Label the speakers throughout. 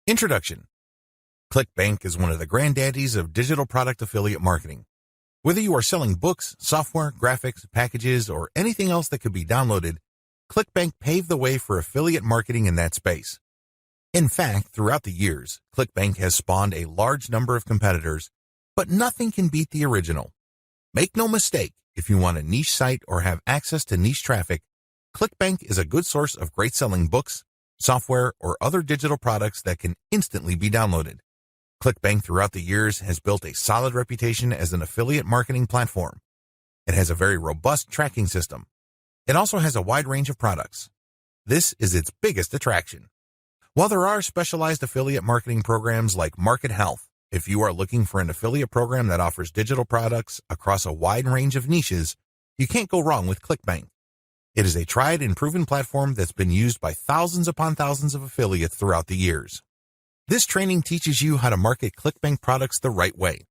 Speaker 1: Introduction. ClickBank is one of the granddaddies of digital product affiliate marketing. Whether you are selling books, software, graphics, packages, or anything else that could be downloaded, ClickBank paved the way for affiliate marketing in that space. In fact, throughout the years, ClickBank has spawned a large number of competitors, but nothing can beat the original. Make no mistake, if you want a niche site or have access to niche traffic, ClickBank is a good source of great selling books, software, or other digital products that can instantly be downloaded. ClickBank throughout the years has built a solid reputation as an affiliate marketing platform. It has a very robust tracking system. It also has a wide range of products. This is its biggest attraction. While there are specialized affiliate marketing programs like Market Health, if you are looking for an affiliate program that offers digital products across a wide range of niches, you can't go wrong with ClickBank. It is a tried and proven platform that's been used by thousands upon thousands of affiliates throughout the years. This training teaches you how to market ClickBank products the right way.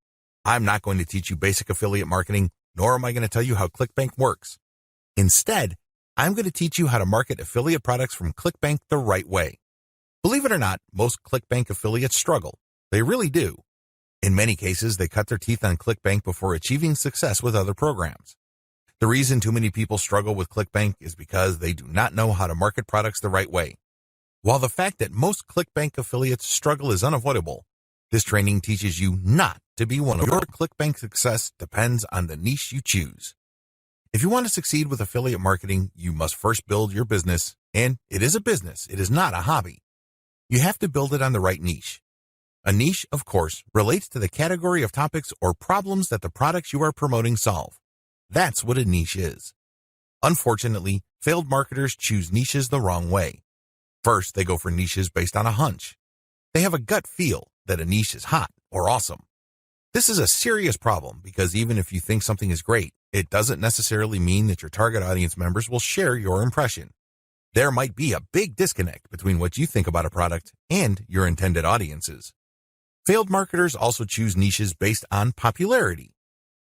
Speaker 1: I'm not going to teach you basic affiliate marketing, nor am I going to tell you how ClickBank works. Instead, I'm going to teach you how to market affiliate products from ClickBank the right way. Believe it or not, most ClickBank affiliates struggle. They really do. In many cases, they cut their teeth on ClickBank before achieving success with other programs. The reason too many people struggle with ClickBank is because they do not know how to market products the right way. While the fact that most ClickBank affiliates struggle is unavoidable, this training teaches you not to be one of them. Your ClickBank success depends on the niche you choose. If you want to succeed with affiliate marketing, you must first build your business, and it is a business, it is not a hobby. You have to build it on the right niche. A niche, of course, relates to the category of topics or problems that the products you are promoting solve. That's what a niche is. Unfortunately, failed marketers choose niches the wrong way. First, they go for niches based on a hunch. They have a gut feel that a niche is hot or awesome. This is a serious problem because even if you think something is great, it doesn't necessarily mean that your target audience members will share your impression. There might be a big disconnect between what you think about a product and your intended audiences. Failed marketers also choose niches based on popularity.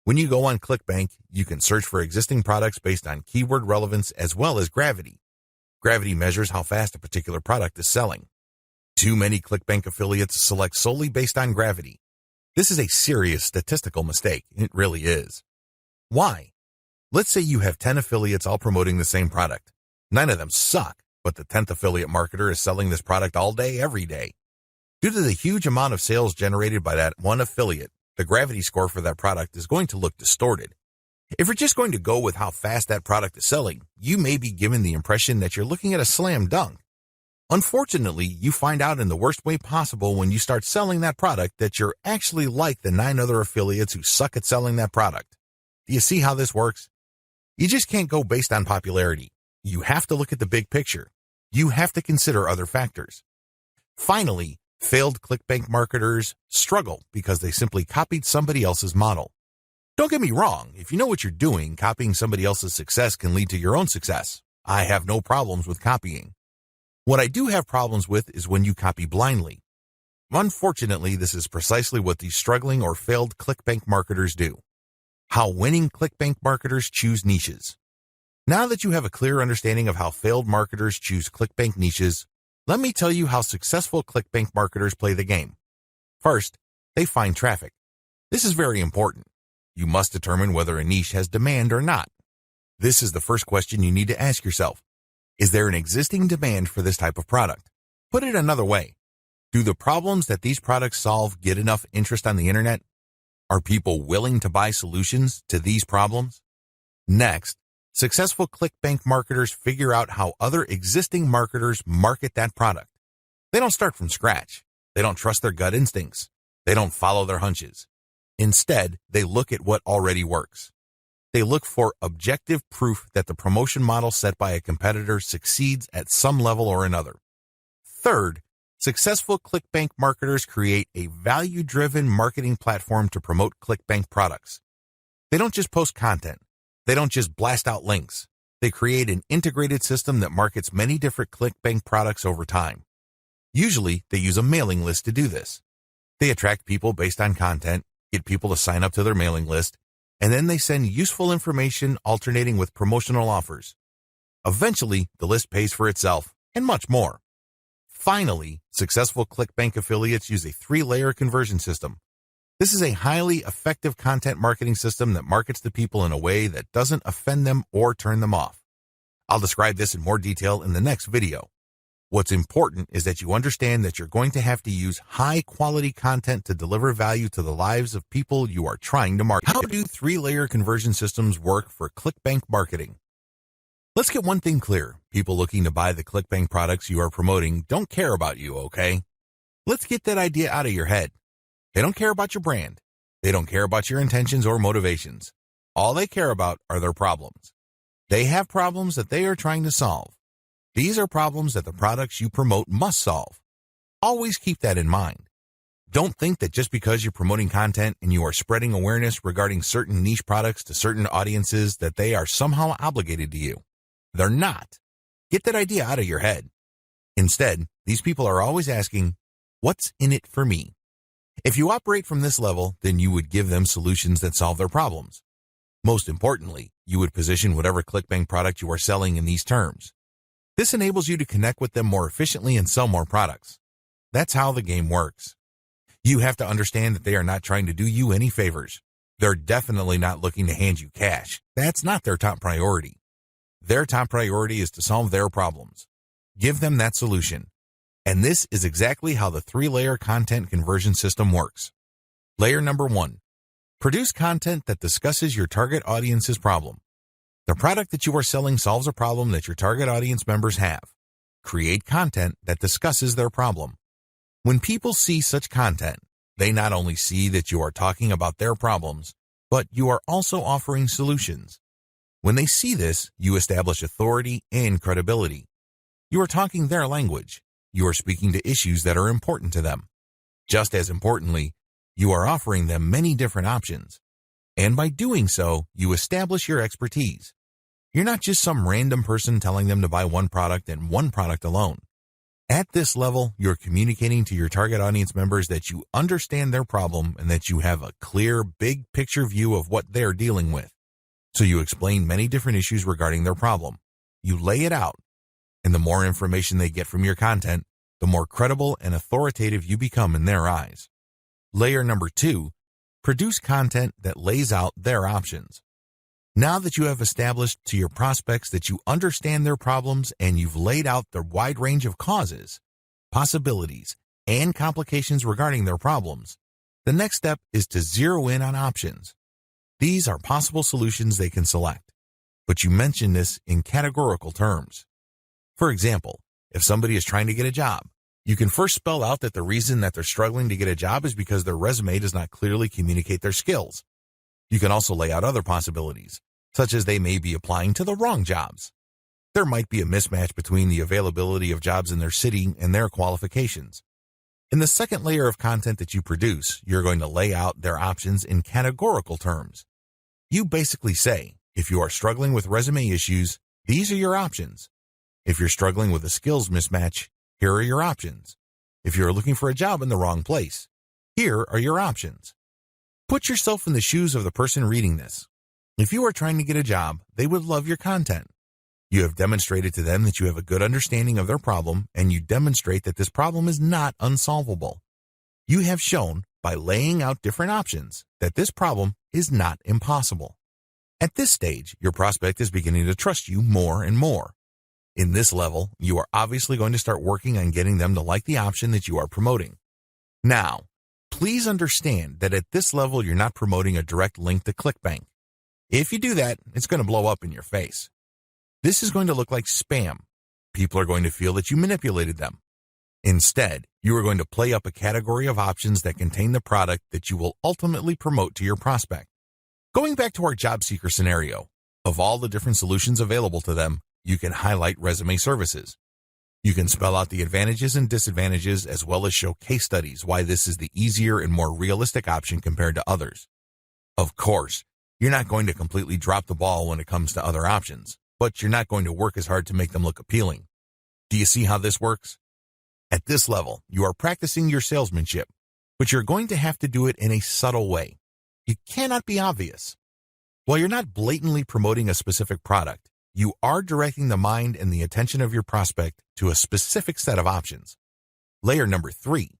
Speaker 1: When you go on ClickBank, you can search for existing products based on keyword relevance as well as gravity. Gravity measures how fast a particular product is selling. Too many ClickBank affiliates select solely based on gravity. This is a serious statistical mistake. It really is. Why? Let's say you have 10 affiliates all promoting the same product. 9 of them suck, but the 10th affiliate marketer is selling this product all day, every day. Due to the huge amount of sales generated by that one affiliate, the gravity score for that product is going to look distorted. If you're just going to go with how fast that product is selling, you may be given the impression that you're looking at a slam dunk. Unfortunately, you find out in the worst way possible when you start selling that product that you're actually like the 9 other affiliates who suck at selling that product. Do you see how this works? You just can't go based on popularity. You have to look at the big picture. You have to consider other factors. Finally, failed ClickBank marketers struggle because they simply copied somebody else's model. Don't get me wrong, if you know what you're doing, copying somebody else's success can lead to your own success. I have no problems with copying. What I do have problems with is when you copy blindly. Unfortunately, this is precisely what these struggling or failed ClickBank marketers do. How winning ClickBank marketers choose niches. Now that you have a clear understanding of how failed marketers choose ClickBank niches, let me tell you how successful ClickBank marketers play the game. First, they find traffic. This is very important. You must determine whether a niche has demand or not. This is the first question you need to ask yourself. Is there an existing demand for this type of product? Put it another way. Do the problems that these products solve get enough interest on the internet? Are people willing to buy solutions to these problems? Next, successful ClickBank marketers figure out how other existing marketers market that product. They don't start from scratch. They don't trust their gut instincts. They don't follow their hunches. Instead, they look at what already works. They look for objective proof that the promotion model set by a competitor succeeds at some level or another. Third, successful ClickBank marketers create a value-driven marketing platform to promote ClickBank products. They don't just post content. They don't just blast out links. They create an integrated system that markets many different ClickBank products over time. Usually, they use a mailing list to do this. They attract people based on content, get people to sign up to their mailing list, and then they send useful information alternating with promotional offers. Eventually, the list pays for itself, and much more. Finally, successful ClickBank affiliates use a 3-layer conversion system. This is a highly effective content marketing system that markets to people in a way that doesn't offend them or turn them off. I'll describe this in more detail in the next video. What's important is that you understand that you're going to have to use high-quality content to deliver value to the lives of people you are trying to market. How do 3-layer conversion systems work for ClickBank marketing? Let's get one thing clear. People looking to buy the ClickBank products you are promoting don't care about you, okay? Let's get that idea out of your head. They don't care about your brand. They don't care about your intentions or motivations. All they care about are their problems. They have problems that they are trying to solve. These are problems that the products you promote must solve. Always keep that in mind. Don't think that just because you're promoting content and you are spreading awareness regarding certain niche products to certain audiences that they are somehow obligated to you. They're not. Get that idea out of your head. Instead, these people are always asking, what's in it for me? If you operate from this level, then you would give them solutions that solve their problems. Most importantly, you would position whatever ClickBank product you are selling in these terms. This enables you to connect with them more efficiently and sell more products. That's how the game works. You have to understand that they are not trying to do you any favors. They're definitely not looking to hand you cash. That's not their top priority. Their top priority is to solve their problems. Give them that solution. And this is exactly how the 3-layer content conversion system works. Layer number 1. Produce content that discusses your target audience's problem. The product that you are selling solves a problem that your target audience members have. Create content that discusses their problem. When people see such content, they not only see that you are talking about their problems, but you are also offering solutions. When they see this, you establish authority and credibility. You are talking their language. You are speaking to issues that are important to them. Just as importantly, you are offering them many different options. And by doing so, you establish your expertise. You're not just some random person telling them to buy one product and one product alone. At this level, you're communicating to your target audience members that you understand their problem and that you have a clear, big picture view of what they're dealing with. So you explain many different issues regarding their problem. You lay it out. And the more information they get from your content, the more credible and authoritative you become in their eyes. Layer number 2, produce content that lays out their options. Now that you have established to your prospects that you understand their problems and you've laid out the wide range of causes, possibilities, and complications regarding their problems, the next step is to zero in on options. These are possible solutions they can select, but you mention this in categorical terms. For example, if somebody is trying to get a job, you can first spell out that the reason that they're struggling to get a job is because their resume does not clearly communicate their skills. You can also lay out other possibilities, such as they may be applying to the wrong jobs. There might be a mismatch between the availability of jobs in their city and their qualifications. In the second layer of content that you produce, you're going to lay out their options in categorical terms. You basically say, if you are struggling with resume issues, these are your options. If you're struggling with a skills mismatch, here are your options. If you're looking for a job in the wrong place, here are your options. Put yourself in the shoes of the person reading this. If you are trying to get a job, they would love your content. You have demonstrated to them that you have a good understanding of their problem, and you demonstrate that this problem is not unsolvable. You have shown, by laying out different options, that this problem is not impossible. At this stage, your prospect is beginning to trust you more and more. In this level, you are obviously going to start working on getting them to like the option that you are promoting. Now, please understand that at this level, you're not promoting a direct link to ClickBank. If you do that, it's going to blow up in your face. This is going to look like spam. People are going to feel that you manipulated them. Instead, you are going to play up a category of options that contain the product that you will ultimately promote to your prospect. Going back to our job seeker scenario, of all the different solutions available to them, you can highlight resume services. You can spell out the advantages and disadvantages as well as show case studies why this is the easier and more realistic option compared to others. Of course, you're not going to completely drop the ball when it comes to other options, but you're not going to work as hard to make them look appealing. Do you see how this works? At this level, you are practicing your salesmanship, but you're going to have to do it in a subtle way. You cannot be obvious. While you're not blatantly promoting a specific product, you are directing the mind and the attention of your prospect to a specific set of options. Layer number 3.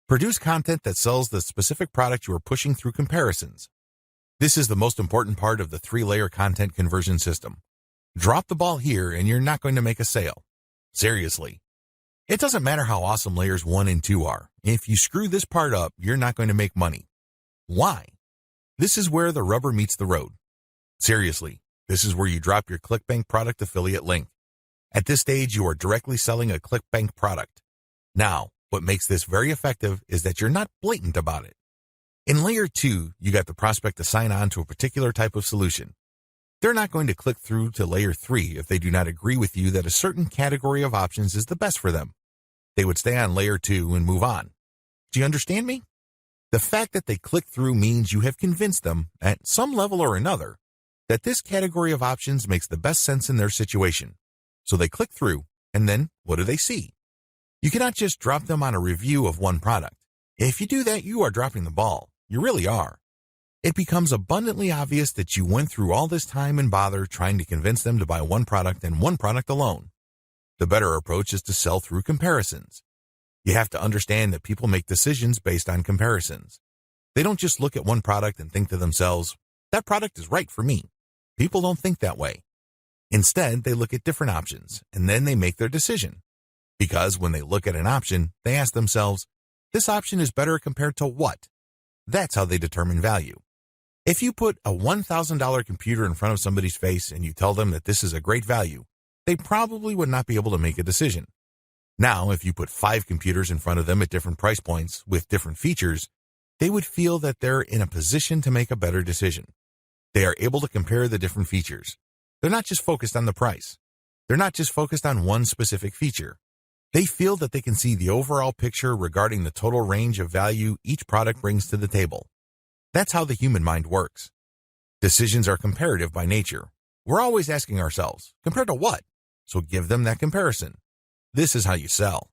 Speaker 1: Produce content that sells the specific product you are pushing through comparisons. This is the most important part of the 3-layer content conversion system. Drop the ball here and you're not going to make a sale. Seriously. It doesn't matter how awesome layers 1 and 2 are. If you screw this part up, you're not going to make money. Why? This is where the rubber meets the road. Seriously, this is where you drop your CLICKBANK product affiliate link. At this stage, you are directly selling a CLICKBANK product. Now, what makes this very effective is that you're not blatant about it. In layer 2, you got the prospect to sign on to a particular type of solution. They're not going to click through to layer 3 if they do not agree with you that a certain category of options is the best for them. They would stay on layer 2 and move on. Do you understand me? The fact that they click through means you have convinced them, at some level or another, that this category of options makes the best sense in their situation. So they click through, and then what do they see? You cannot just drop them on a review of one product. If you do that, you are dropping the ball. You really are. It becomes abundantly obvious that you went through all this time and bother trying to convince them to buy one product and one product alone. The better approach is to sell through comparisons. You have to understand that people make decisions based on comparisons. They don't just look at one product and think to themselves, that product is right for me. People don't think that way. Instead, they look at different options, and then they make their decision. Because when they look at an option, they ask themselves, this option is better compared to what? That's how they determine value. If you put a $1,000 computer in front of somebody's face and you tell them that this is a great value, they probably would not be able to make a decision. Now, if you put 5 computers in front of them at different price points with different features, they would feel that they're in a position to make a better decision. They are able to compare the different features. They're not just focused on the price. They're not just focused on one specific feature. They feel that they can see the overall picture regarding the total range of value each product brings to the table. That's how the human mind works. Decisions are comparative by nature. We're always asking ourselves, compared to what? So give them that comparison. This is how you sell.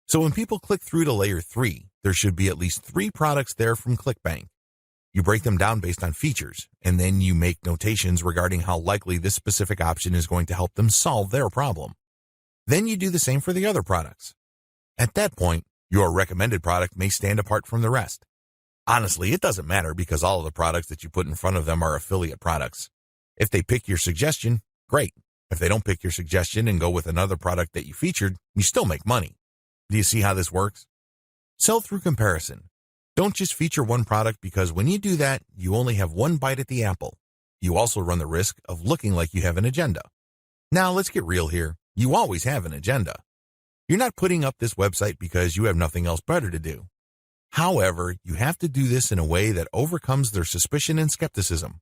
Speaker 1: So when people click through to layer 3, there should be at least 3 products there from CLICKBANK. You break them down based on features, and then you make notations regarding how likely this specific option is going to help them solve their problem. Then you do the same for the other products. At that point, your recommended product may stand apart from the rest. Honestly, it doesn't matter because all of the products that you put in front of them are affiliate products. If they pick your suggestion, great. If they don't pick your suggestion and go with another product that you featured, you still make money. Do you see how this works? Sell through comparison. Don't just feature one product because when you do that, you only have one bite at the apple. You also run the risk of looking like you have an agenda. Now, let's get real here. You always have an agenda. You're not putting up this website because you have nothing else better to do. However, you have to do this in a way that overcomes their suspicion and skepticism.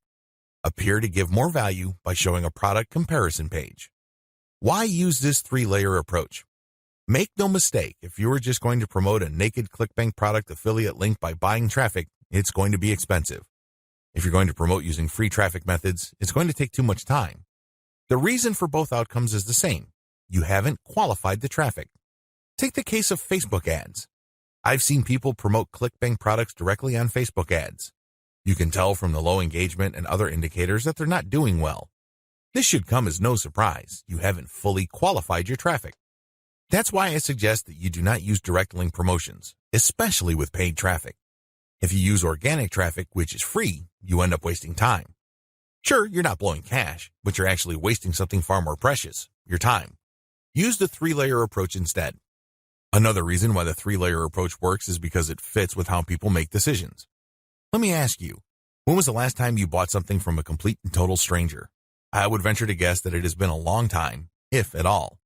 Speaker 1: Appear to give more value by showing a product comparison page. Why use this 3-layer approach? Make no mistake, if you are just going to promote a naked CLICKBANK product affiliate link by buying traffic, it's going to be expensive. If you're going to promote using free traffic methods, it's going to take too much time. The reason for both outcomes is the same. You haven't qualified the traffic. Take the case of Facebook ads. I've seen people promote CLICKBANK products directly on Facebook ads. You can tell from the low engagement and other indicators that they're not doing well. This should come as no surprise. You haven't fully qualified your traffic. That's why I suggest that you do not use direct link promotions, especially with paid traffic. If you use organic traffic, which is free, you end up wasting time. Sure, you're not blowing cash, but you're actually wasting something far more precious, your time. Use the 3-layer approach instead. Another reason why the 3-layer approach works is because it fits with how people make decisions. Let me ask you, when was the last time you bought something from a complete and total stranger? I would venture to guess that it has been a long time, if at all.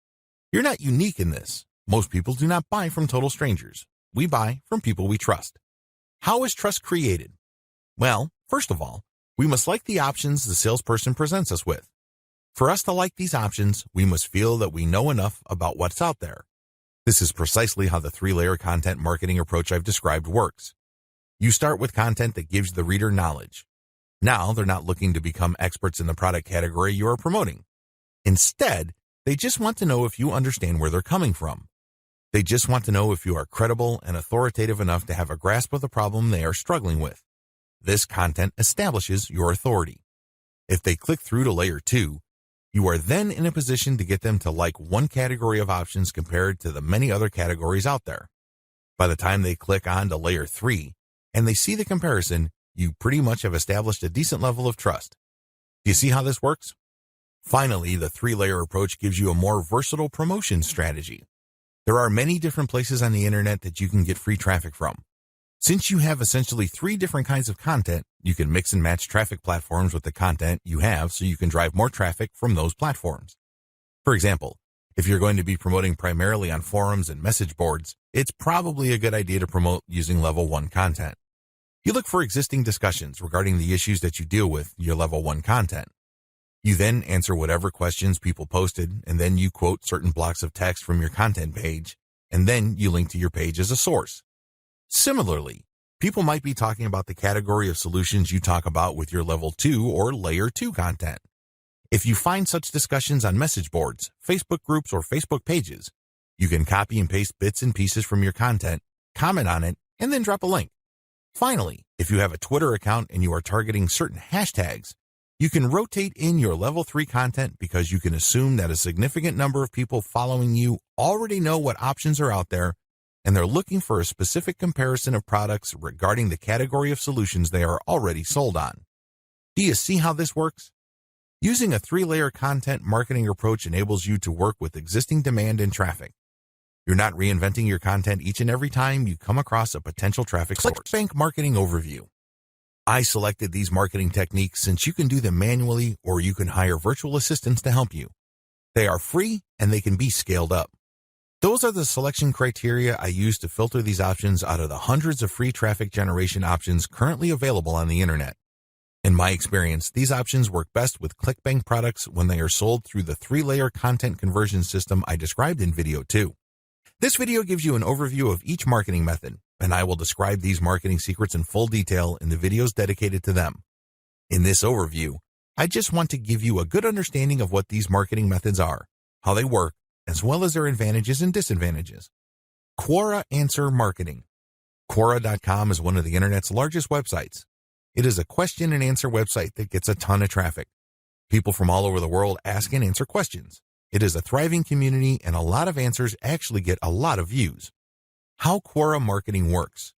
Speaker 1: You're not unique in this. Most people do not buy from total strangers. We buy from people we trust. How is trust created? Well, first of all, we must like the options the salesperson presents us with. For us to like these options, we must feel that we know enough about what's out there. This is precisely how the 3-layer content marketing approach I've described works. You start with content that gives the reader knowledge. Now they're not looking to become experts in the product category you are promoting. Instead, they just want to know if you understand where they're coming from. They just want to know if you are credible and authoritative enough to have a grasp of the problem they are struggling with. This content establishes your authority. If they click through to layer 2, you are then in a position to get them to like one category of options compared to the many other categories out there. By the time they click on to layer 3 and they see the comparison, you pretty much have established a decent level of trust. Do you see how this works? Finally, the 3-layer approach gives you a more versatile promotion strategy. There are many different places on the internet that you can get free traffic from. Since you have essentially 3 different kinds of content, you can mix and match traffic platforms with the content you have so you can drive more traffic from those platforms. For example, if you're going to be promoting primarily on forums and message boards, it's probably a good idea to promote using level 1 content. You look for existing discussions regarding the issues that you deal with your level 1 content. You then answer whatever questions people posted, and then you quote certain blocks of text from your content page, and then you link to your page as a source. Similarly, people might be talking about the category of solutions you talk about with your level 2 or layer 2 content. If you find such discussions on message boards, Facebook groups, or Facebook pages, you can copy and paste bits and pieces from your content, comment on it, and then drop a link. Finally, if you have a Twitter account and you are targeting certain hashtags, you can rotate in your level 3 content because you can assume that a significant number of people following you already know what options are out there and they're looking for a specific comparison of products regarding the category of solutions they are already sold on. Do you see how this works? Using a 3-layer content marketing approach enables you to work with existing demand and traffic. You're not reinventing your content each and every time you come across a potential traffic source. ClickBank Marketing Overview. I selected these marketing techniques since you can do them manually or you can hire virtual assistants to help you. They are free and they can be scaled up. Those are the selection criteria I use to filter these options out of the hundreds of free traffic generation options currently available on the internet. In my experience, these options work best with ClickBank products when they are sold through the 3-layer content conversion system I described in video 2. This video gives you an overview of each marketing method, and I will describe these marketing secrets in full detail in the videos dedicated to them. In this overview, I just want to give you a good understanding of what these marketing methods are, how they work, as well as their advantages and disadvantages. Quora Answer Marketing. Quora.com is one of the internet's largest websites. It is a question and answer website that gets a ton of traffic. People from all over the world ask and answer questions. It is a thriving community and a lot of answers actually get a lot of views. How Quora marketing works.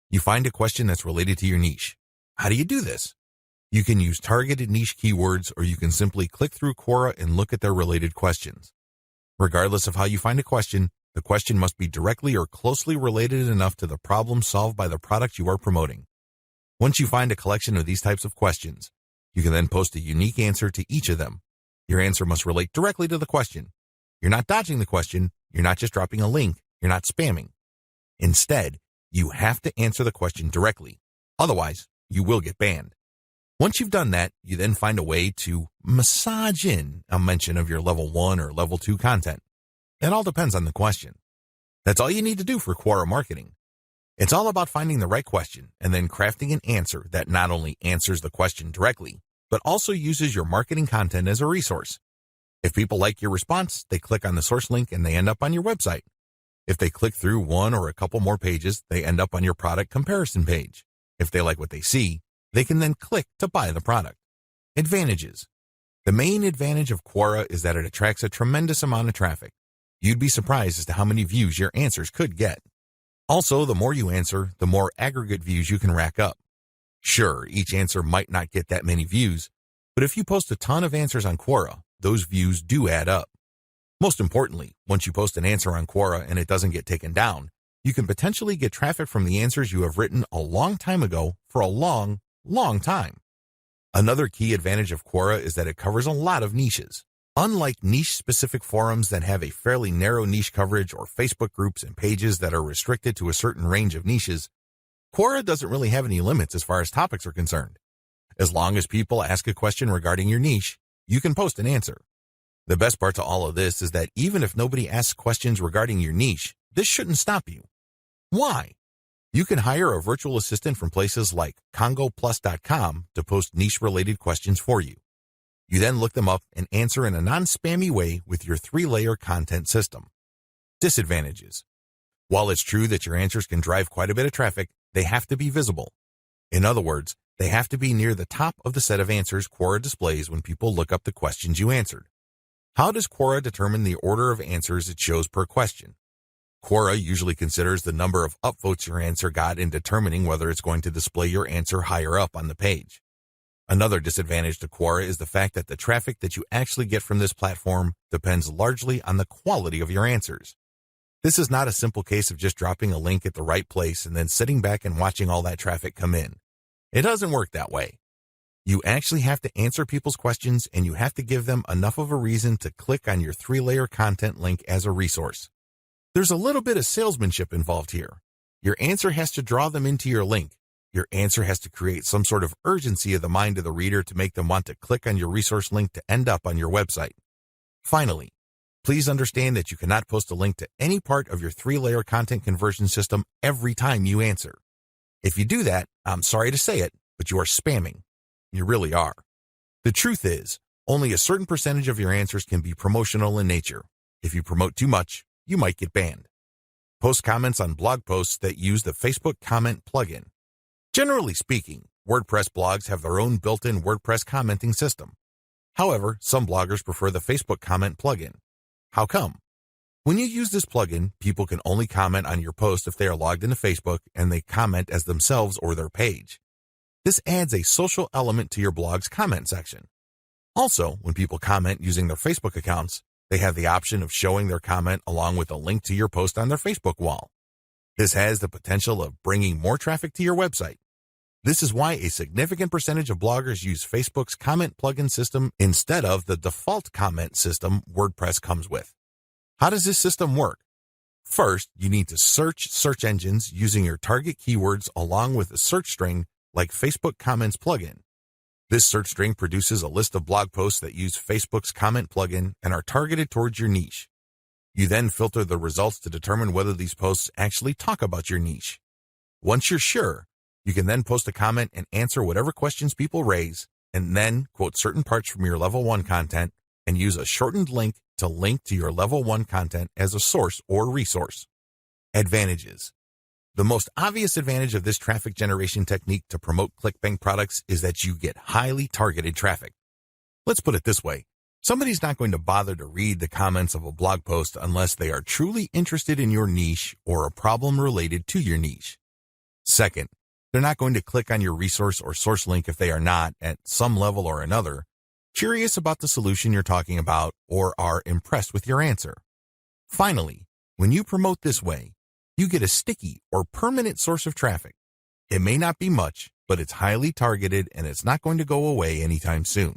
Speaker 1: You find a question that's related to your niche. How do you do this? You can use targeted niche keywords or you can simply click through Quora and look at their related questions. Regardless of how you find a question, the question must be directly or closely related enough to the problem solved by the product you are promoting. Once you find a collection of these types of questions, you can then post a unique answer to each of them. Your answer must relate directly to the question. You're not dodging the question. You're not just dropping a link. You're not spamming. Instead, you have to answer the question directly. Otherwise, you will get banned. Once you've done that, you then find a way to massage in a mention of your level 1 or level 2 content. It all depends on the question. That's all you need to do for Quora marketing. It's all about finding the right question and then crafting an answer that not only answers the question directly, but also uses your marketing content as a resource. If people like your response, they click on the source link and they end up on your website. If they click through one or a couple more pages, they end up on your product comparison page. If they like what they see, they can then click to buy the product. Advantages. The main advantage of Quora is that it attracts a tremendous amount of traffic. You'd be surprised as to how many views your answers could get. Also, the more you answer, the more aggregate views you can rack up. Sure, each answer might not get that many views, but if you post a ton of answers on Quora, those views do add up. Most importantly, once you post an answer on Quora and it doesn't get taken down, you can potentially get traffic from the answers you have written a long time ago for a long time. Another key advantage of Quora is that it covers a lot of niches. Unlike niche-specific forums that have a fairly narrow niche coverage or Facebook groups and pages that are restricted to a certain range of niches, Quora doesn't really have any limits as far as topics are concerned. As long as people ask a question regarding your niche, you can post an answer. The best part to all of this is that even if nobody asks questions regarding your niche, this shouldn't stop you. Why? You can hire a virtual assistant from places like congoplus.com to post niche-related questions for you. You then look them up and answer in a non-spammy way with your 3-layer content system. Disadvantages. While it's true that your answers can drive quite a bit of traffic, they have to be visible. In other words, they have to be near the top of the set of answers Quora displays when people look up the questions you answered. How does Quora determine the order of answers it shows per question? Quora usually considers the number of upvotes your answer got in determining whether it's going to display your answer higher up on the page. Another disadvantage to Quora is the fact that the traffic that you actually get from this platform depends largely on the quality of your answers. This is not a simple case of just dropping a link at the right place and then sitting back and watching all that traffic come in. It doesn't work that way. You actually have to answer people's questions, and you have to give them enough of a reason to click on your 3-layer content link as a resource. There's a little bit of salesmanship involved here. Your answer has to draw them into your link. Your answer has to create some sort of urgency of the mind of the reader to make them want to click on your resource link to end up on your website. Finally, please understand that you cannot post a link to any part of your 3-layer content conversion system every time you answer. If you do that, I'm sorry to say it, but you are spamming. You really are. The truth is, only a certain percentage of your answers can be promotional in nature. If you promote too much, you might get banned. Post comments on blog posts that use the Facebook comment plugin. Generally speaking, WordPress blogs have their own built-in WordPress commenting system. However, some bloggers prefer the Facebook comment plugin. How come? When you use this plugin, people can only comment on your post if they are logged into Facebook and they comment as themselves or their page. This adds a social element to your blog's comment section. Also, when people comment using their Facebook accounts, they have the option of showing their comment along with a link to your post on their Facebook wall. This has the potential of bringing more traffic to your website. This is why a significant percentage of bloggers use Facebook's comment plugin system instead of the default comment system WordPress comes with. How does this system work? First, you need to search search engines using your target keywords along with a search string like Facebook Comments plugin. This search string produces a list of blog posts that use Facebook's comment plugin and are targeted towards your niche. You then filter the results to determine whether these posts actually talk about your niche. Once you're sure, you can then post a comment and answer whatever questions people raise, and then quote certain parts from your level 1 content and use a shortened link to link to your level 1 content as a source or resource. Advantages. The most obvious advantage of this traffic generation technique to promote ClickBank products is that you get highly targeted traffic. Let's put it this way. Somebody's not going to bother to read the comments of a blog post unless they are truly interested in your niche or a problem related to your niche. Second, they're not going to click on your resource or source link if they are not, at some level or another, curious about the solution you're talking about or are impressed with your answer. Finally, when you promote this way, you get a sticky or permanent source of traffic. It may not be much, but it's highly targeted and it's not going to go away anytime soon.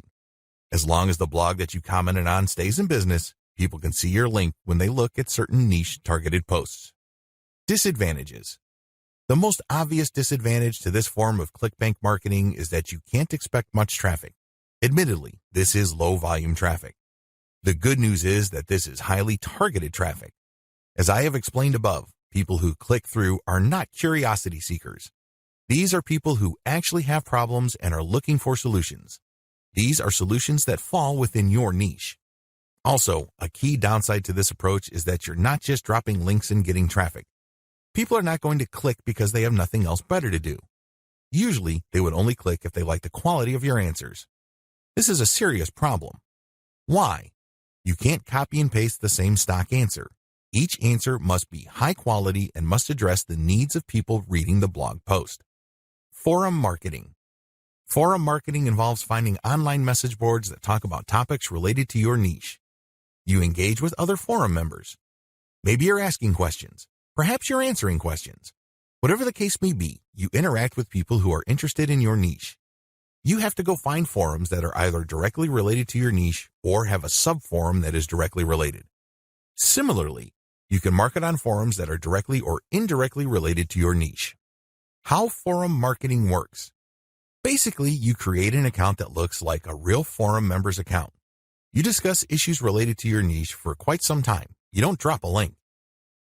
Speaker 1: As long as the blog that you commented on stays in business, people can see your link when they look at certain niche targeted posts. Disadvantages. The most obvious disadvantage to this form of ClickBank marketing is that you can't expect much traffic. Admittedly, this is low volume traffic. The good news is that this is highly targeted traffic. As I have explained above, people who click through are not curiosity seekers. These are people who actually have problems and are looking for solutions. These are solutions that fall within your niche. Also, a key downside to this approach is that you're not just dropping links and getting traffic. People are not going to click because they have nothing else better to do. Usually, they would only click if they like the quality of your answers. This is a serious problem. Why? You can't copy and paste the same stock answer. Each answer must be high quality and must address the needs of people reading the blog post. Forum marketing. Forum marketing involves finding online message boards that talk about topics related to your niche. You engage with other forum members. Maybe you're asking questions. Perhaps you're answering questions. Whatever the case may be, you interact with people who are interested in your niche. You have to go find forums that are either directly related to your niche or have a sub-forum that is directly related. Similarly, you can market on forums that are directly or indirectly related to your niche. How forum marketing works. Basically, you create an account that looks like a real forum member's account. You discuss issues related to your niche for quite some time. You don't drop a link.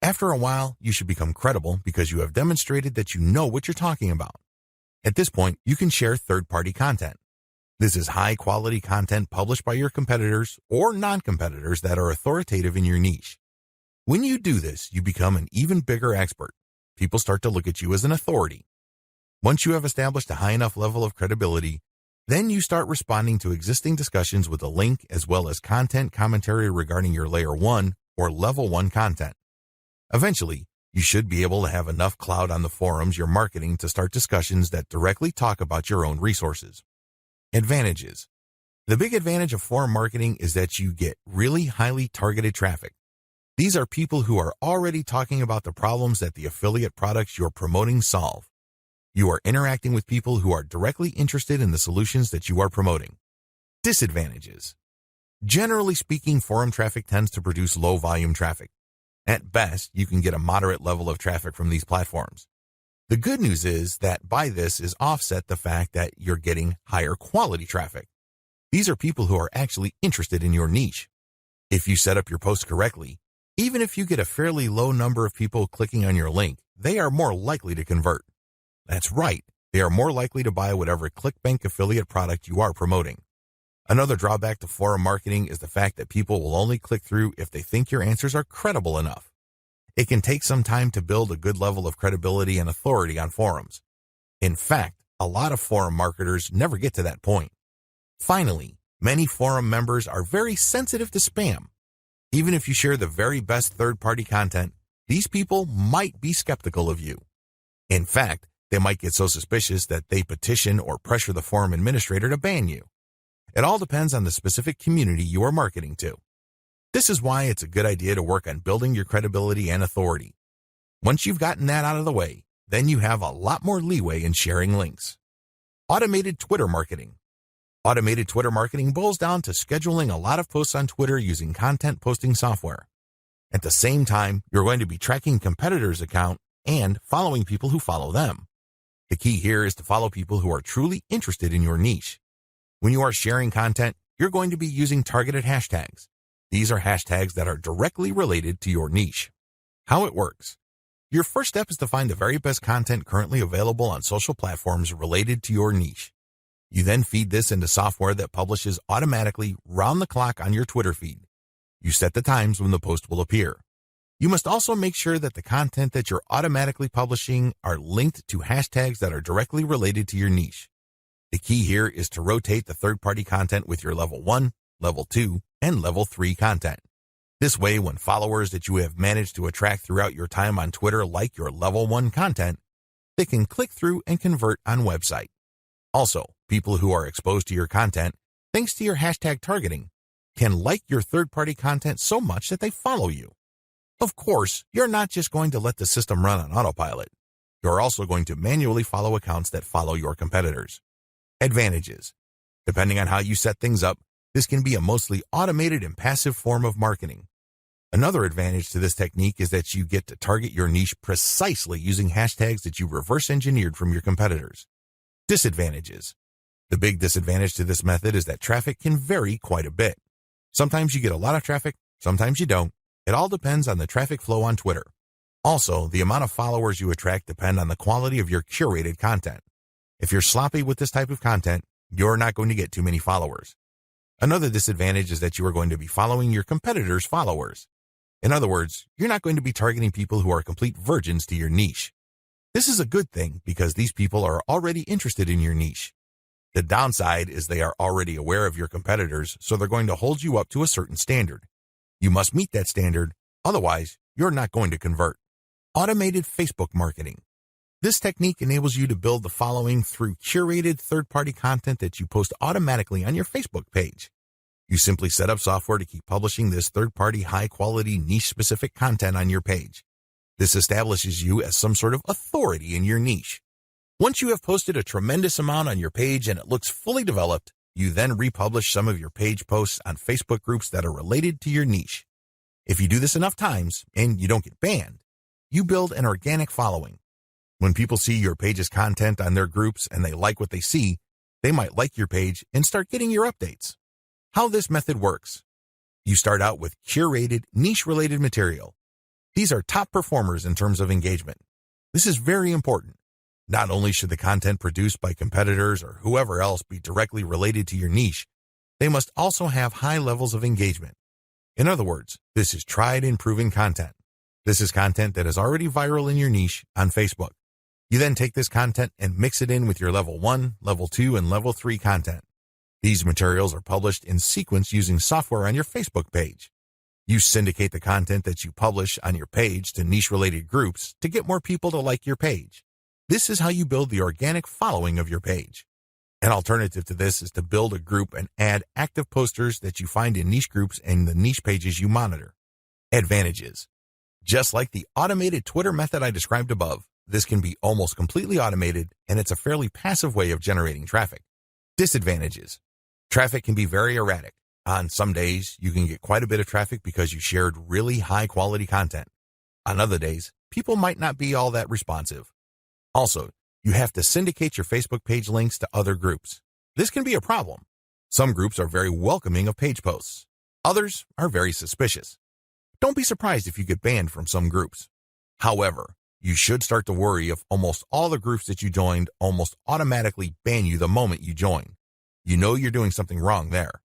Speaker 1: After a while, you should become credible because you have demonstrated that you know what you're talking about. At this point, you can share third-party content. This is high-quality content published by your competitors or non-competitors that are authoritative in your niche. When you do this, you become an even bigger expert. People start to look at you as an authority. Once you have established a high enough level of credibility, then you start responding to existing discussions with a link as well as content commentary regarding your Layer 1 or Level 1 content. Eventually, you should be able to have enough clout on the forums you're marketing to start discussions that directly talk about your own resources. Advantages. The big advantage of forum marketing is that you get really highly targeted traffic. These are people who are already talking about the problems that the affiliate products you're promoting solve. You are interacting with people who are directly interested in the solutions that you are promoting. Disadvantages. Generally speaking, forum traffic tends to produce low volume traffic. At best, you can get a moderate level of traffic from these platforms. The good news is that by this is offset the fact that you're getting higher quality traffic. These are people who are actually interested in your niche. If you set up your posts correctly, even if you get a fairly low number of people clicking on your link, they are more likely to convert. That's right, they are more likely to buy whatever ClickBank affiliate product you are promoting. Another drawback to forum marketing is the fact that people will only click through if they think your answers are credible enough. It can take some time to build a good level of credibility and authority on forums. In fact, a lot of forum marketers never get to that point. Finally, many forum members are very sensitive to spam. Even if you share the very best third-party content, these people might be skeptical of you. In fact, they might get so suspicious that they petition or pressure the forum administrator to ban you. It all depends on the specific community you are marketing to. This is why it's a good idea to work on building your credibility and authority. Once you've gotten that out of the way, then you have a lot more leeway in sharing links. Automated Twitter marketing. Automated Twitter marketing boils down to scheduling a lot of posts on Twitter using content posting software. At the same time, you're going to be tracking competitors' account and following people who follow them. The key here is to follow people who are truly interested in your niche. When you are sharing content, you're going to be using targeted hashtags. These are hashtags that are directly related to your niche. How it works. Your first step is to find the very best content currently available on social platforms related to your niche. You then feed this into software that publishes automatically round the clock on your Twitter feed. You set the times when the post will appear. You must also make sure that the content that you're automatically publishing are linked to hashtags that are directly related to your niche. The key here is to rotate the third-party content with your level 1, level 2, and level 3 content. This way, when followers that you have managed to attract throughout your time on Twitter like your level 1 content, they can click through and convert on website. Also, people who are exposed to your content, thanks to your hashtag targeting, can like your third-party content so much that they follow you. Of course, you're not just going to let the system run on autopilot. You're also going to manually follow accounts that follow your competitors. Advantages. Depending on how you set things up, this can be a mostly automated and passive form of marketing. Another advantage to this technique is that you get to target your niche precisely using hashtags that you reverse engineered from your competitors. Disadvantages. The big disadvantage to this method is that traffic can vary quite a bit. Sometimes you get a lot of traffic, sometimes you don't. It all depends on the traffic flow on Twitter. Also, the amount of followers you attract depend on the quality of your curated content. If you're sloppy with this type of content, you're not going to get too many followers. Another disadvantage is that you are going to be following your competitors' followers. In other words, you're not going to be targeting people who are complete virgins to your niche. This is a good thing because these people are already interested in your niche. The downside is they are already aware of your competitors, so they're going to hold you up to a certain standard. You must meet that standard, otherwise you're not going to convert. Automated Facebook marketing. This technique enables you to build the following through curated third-party content that you post automatically on your Facebook page. You simply set up software to keep publishing this third-party high-quality niche-specific content on your page. This establishes you as some sort of authority in your niche. Once you have posted a tremendous amount on your page and it looks fully developed, you then republish some of your page posts on Facebook groups that are related to your niche. If you do this enough times and you don't get banned, you build an organic following. When people see your page's content on their groups and they like what they see, they might like your page and start getting your updates. How this method works. You start out with curated, niche-related material. These are top performers in terms of engagement. This is very important. Not only should the content produced by competitors or whoever else be directly related to your niche, they must also have high levels of engagement. In other words, this is tried and proven content. This is content that is already viral in your niche on Facebook. You then take this content and mix it in with your level 1, level 2, and level 3 content. These materials are published in sequence using software on your Facebook page. You syndicate the content that you publish on your page to niche-related groups to get more people to like your page. This is how you build the organic following of your page. An alternative to this is to build a group and add active posters that you find in niche groups and the niche pages you monitor. Advantages. Just like the automated Twitter method I described above, this can be almost completely automated, and it's a fairly passive way of generating traffic. Disadvantages. Traffic can be very erratic. On some days, you can get quite a bit of traffic because you shared really high-quality content. On other days, people might not be all that responsive. Also, you have to syndicate your Facebook page links to other groups. This can be a problem. Some groups are very welcoming of page posts. Others are very suspicious. Don't be surprised if you get banned from some groups. However, you should start to worry if almost all the groups that you joined almost automatically ban you the moment you join. You know you're doing something wrong there.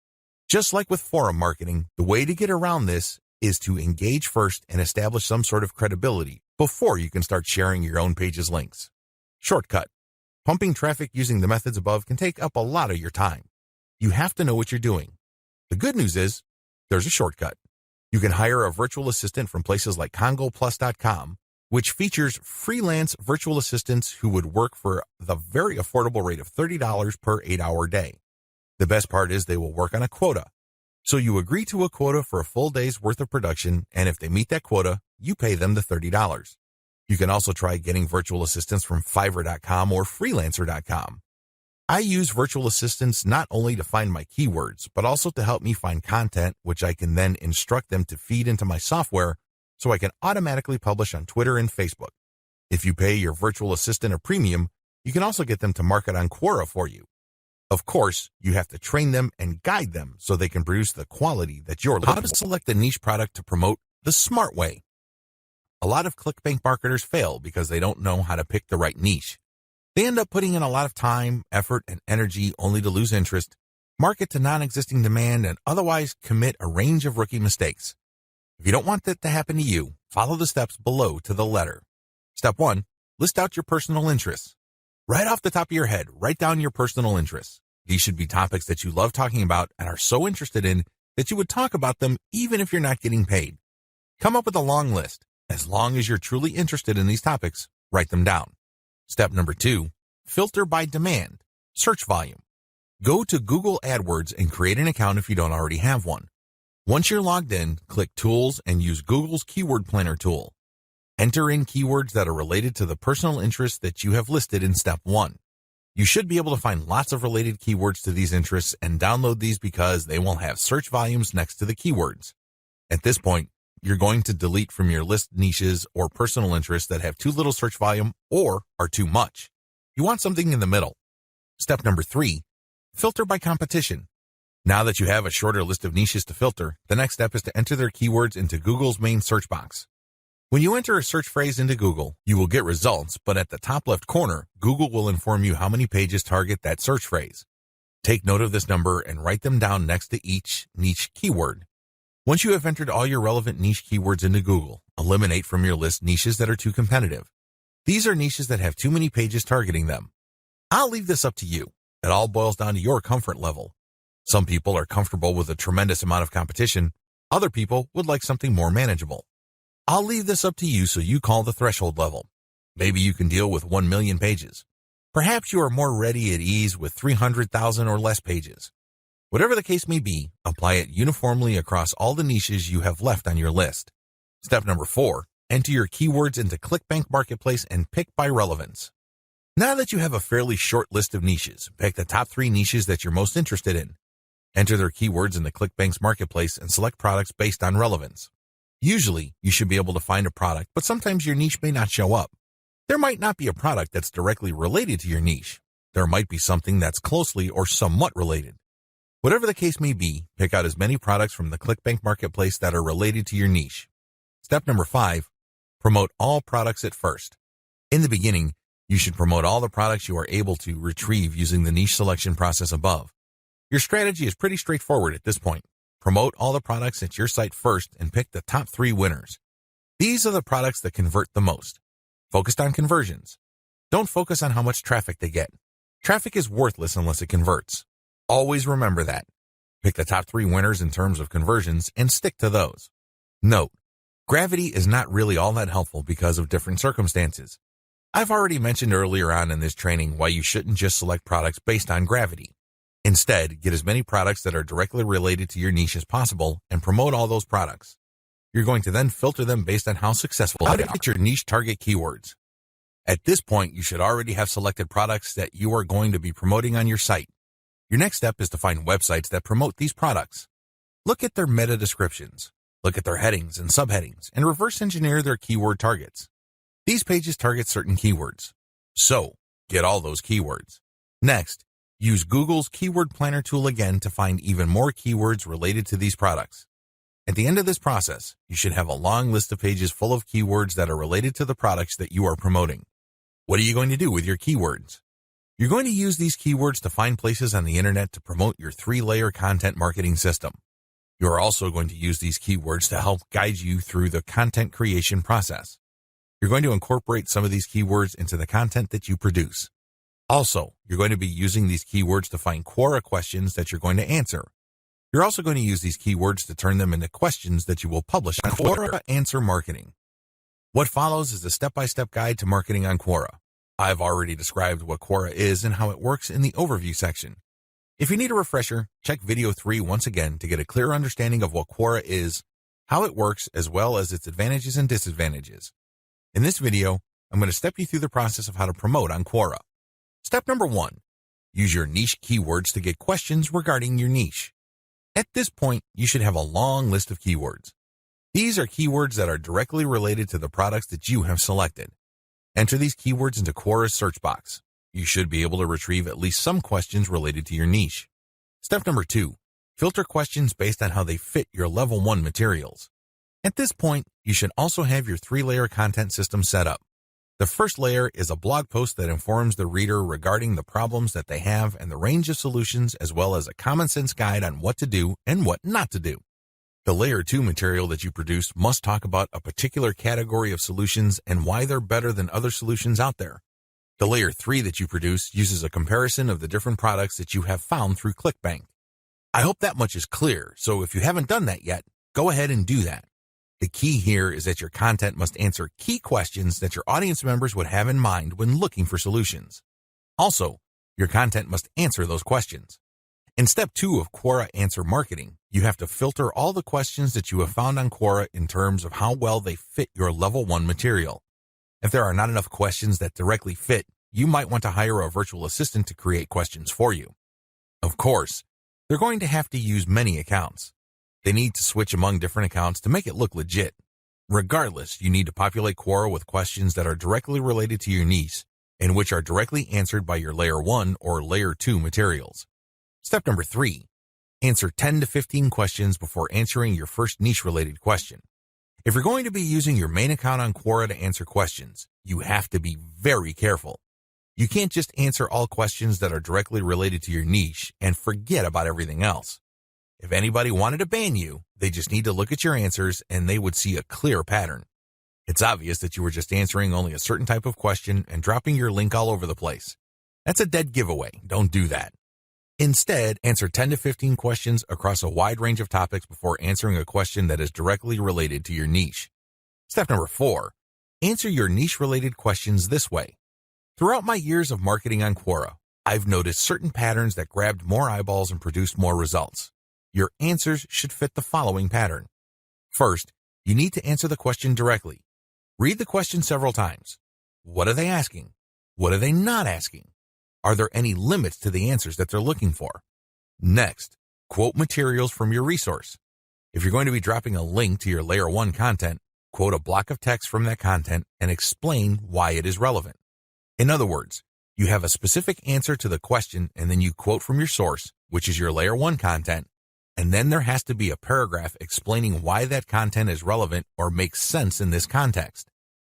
Speaker 1: Just like with forum marketing, the way to get around this is to engage first and establish some sort of credibility before you can start sharing your own page's links. Shortcut. Pumping traffic using the methods above can take up a lot of your time. You have to know what you're doing. The good news is, there's a shortcut. You can hire a virtual assistant from places like CongoPlus.com, which features freelance virtual assistants who would work for the very affordable rate of $30 per 8-hour day. The best part is they will work on a quota. So you agree to a quota for a full day's worth of production, and if they meet that quota, you pay them the $30. You can also try getting virtual assistants from Fiverr.com or Freelancer.com. I use virtual assistants not only to find my keywords, but also to help me find content, which I can then instruct them to feed into my software so I can automatically publish on Twitter and Facebook. If you pay your virtual assistant a premium, you can also get them to market on Quora for you. Of course, you have to train them and guide them so they can produce the quality that you're looking for. How to select a niche product to promote the smart way. A lot of ClickBank marketers fail because they don't know how to pick the right niche. They end up putting in a lot of time, effort, and energy only to lose interest, market to non-existing demand, and otherwise commit a range of rookie mistakes. If you don't want that to happen to you, follow the steps below to the letter. Step 1, list out your personal interests. Right off the top of your head, write down your personal interests. These should be topics that you love talking about and are so interested in that you would talk about them even if you're not getting paid. Come up with a long list. As long as you're truly interested in these topics, write them down. Step number 2, filter by demand, search volume. Go to Google AdWords and create an account if you don't already have one. Once you're logged in, click Tools and use Google's Keyword Planner tool. Enter in keywords that are related to the personal interests that you have listed in Step 1. You should be able to find lots of related keywords to these interests and download these because they will have search volumes next to the keywords. At this point, you're going to delete from your list niches or personal interests that have too little search volume or are too much. You want something in the middle. Step number 3, filter by competition. Now that you have a shorter list of niches to filter, the next step is to enter their keywords into Google's main search box. When you enter a search phrase into Google, you will get results, but at the top left corner, Google will inform you how many pages target that search phrase. Take note of this number and write them down next to each niche keyword. Once you have entered all your relevant niche keywords into Google, eliminate from your list niches that are too competitive. These are niches that have too many pages targeting them. I'll leave this up to you. It all boils down to your comfort level. Some people are comfortable with a tremendous amount of competition. Other people would like something more manageable. I'll leave this up to you so you call the threshold level. Maybe you can deal with 1 million pages. Perhaps you are more ready at ease with 300,000 or less pages. Whatever the case may be, apply it uniformly across all the niches you have left on your list. Step number 4, enter your keywords into ClickBank Marketplace and pick by relevance. Now that you have a fairly short list of niches, pick the top 3 niches that you're most interested in. Enter their keywords into ClickBank's Marketplace and select products based on relevance. Usually, you should be able to find a product, but sometimes your niche may not show up. There might not be a product that's directly related to your niche. There might be something that's closely or somewhat related. Whatever the case may be, pick out as many products from the ClickBank Marketplace that are related to your niche. Step number 5, promote all products at first. In the beginning, you should promote all the products you are able to retrieve using the niche selection process above. Your strategy is pretty straightforward at this point. Promote all the products at your site first and pick the top 3 winners. These are the products that convert the most. Focused on conversions. Don't focus on how much traffic they get. Traffic is worthless unless it converts. Always remember that. Pick the top 3 winners in terms of conversions and stick to those. Note: gravity is not really all that helpful because of different circumstances. I've already mentioned earlier on in this training why you shouldn't just select products based on gravity. Instead, get as many products that are directly related to your niche as possible and promote all those products. You're going to then filter them based on how successful they are. How to get your niche target keywords. At this point, you should already have selected products that you are going to be promoting on your site. Your next step is to find websites that promote these products. Look at their meta descriptions. Look at their headings and subheadings and reverse engineer their keyword targets. These pages target certain keywords. So, get all those keywords. Next, use Google's Keyword Planner tool again to find even more keywords related to these products. At the end of this process, you should have a long list of pages full of keywords that are related to the products that you are promoting. What are you going to do with your keywords? You're going to use these keywords to find places on the internet to promote your 3-layer content marketing system. You are also going to use these keywords to help guide you through the content creation process. You're going to incorporate some of these keywords into the content that you produce. Also, you're going to be using these keywords to find Quora questions that you're going to answer. You're also going to use these keywords to turn them into questions that you will publish on Quora Answer Marketing. What follows is a step-by-step guide to marketing on Quora. I've already described what Quora is and how it works in the overview section. If you need a refresher, check video 3 once again to get a clear understanding of what Quora is, how it works, as well as its advantages and disadvantages. In this video, I'm going to step you through the process of how to promote on Quora. Step number 1. Use your niche keywords to get questions regarding your niche. At this point, you should have a long list of keywords. These are keywords that are directly related to the products that you have selected. Enter these keywords into Quora's search box. You should be able to retrieve at least some questions related to your niche. Step number 2. Filter questions based on how they fit your level 1 materials. At this point, you should also have your 3-layer content system set up. The first layer is a blog post that informs the reader regarding the problems that they have and the range of solutions, as well as a common sense guide on what to do and what not to do. The layer 2 material that you produce must talk about a particular category of solutions and why they're better than other solutions out there. The layer 3 that you produce uses a comparison of the different products that you have found through CLICKBANK. I hope that much is clear, so if you haven't done that yet, go ahead and do that. The key here is that your content must answer key questions that your audience members would have in mind when looking for solutions. Also, your content must answer those questions. In step 2 of Quora Answer Marketing, you have to filter all the questions that you have found on Quora in terms of how well they fit your level 1 material. If there are not enough questions that directly fit, you might want to hire a virtual assistant to create questions for you. Of course, they're going to have to use many accounts. They need to switch among different accounts to make it look legit. Regardless, you need to populate Quora with questions that are directly related to your niche and which are directly answered by your layer 1 or layer 2 materials. Step number 3. Answer 10 to 15 questions before answering your first niche-related question. If you're going to be using your main account on Quora to answer questions, you have to be very careful. You can't just answer all questions that are directly related to your niche and forget about everything else. If anybody wanted to ban you, they just need to look at your answers and they would see a clear pattern. It's obvious that you were just answering only a certain type of question and dropping your link all over the place. That's a dead giveaway. Don't do that. Instead, answer 10 to 15 questions across a wide range of topics before answering a question that is directly related to your niche. Step number 4. Answer your niche-related questions this way. Throughout my years of marketing on Quora, I've noticed certain patterns that grabbed more eyeballs and produced more results. Your answers should fit the following pattern. First, you need to answer the question directly. Read the question several times. What are they asking? What are they not asking? Are there any limits to the answers that they're looking for? Next, quote materials from your resource. If you're going to be dropping a link to your layer 1 content, quote a block of text from that content and explain why it is relevant. In other words, you have a specific answer to the question and then you quote from your source, which is your layer 1 content, and then there has to be a paragraph explaining why that content is relevant or makes sense in this context.